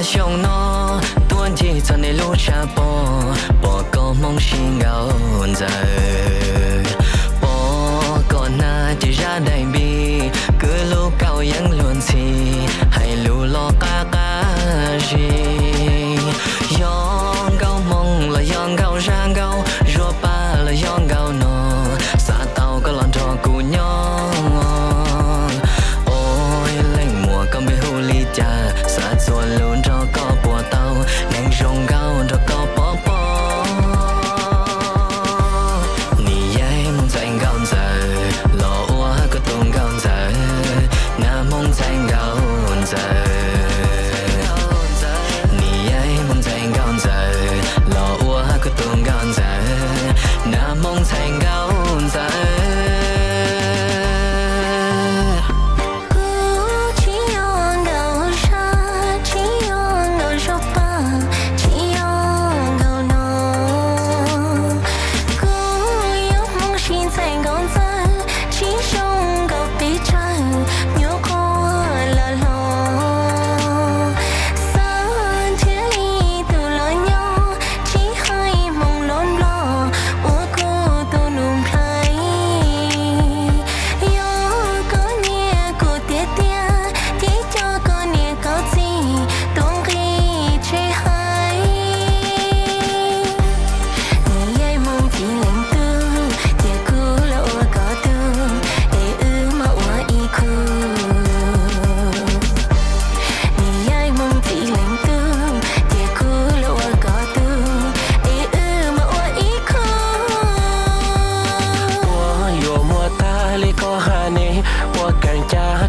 胸诺，多几层的路下坡，波高梦醒高在，波高那ที่ราได้บีคือลูกเก่ายังล้วนทีให้ลูกลอกกาชียองเก่ามงละยองเก่าร่างเก่ารัวป้าละยองเก่านอสาเตาก็หลอนทอกูยองโอ้ยเล่งมัวก็ไม่หูลีจ่าสาส่วนลุนทอก็ปวดเตาแดงชงเก่าทอก็ปอปอนี่ยัยมึงใจเก่าใจหล่ออ้วก็ตรงเก่าใจหน้ามงใจเก่าใจนี่ยัยมึงใจเก่าใจหล่ออ้วก็ตรงเก่าใจหน้ามงใจเก่าใจ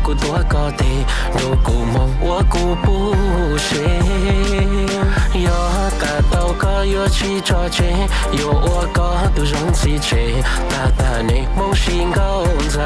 กูตัวก็ตีดูกูมองว่ากู不行有感到个有气着急有我个都容易切大大你梦醒高着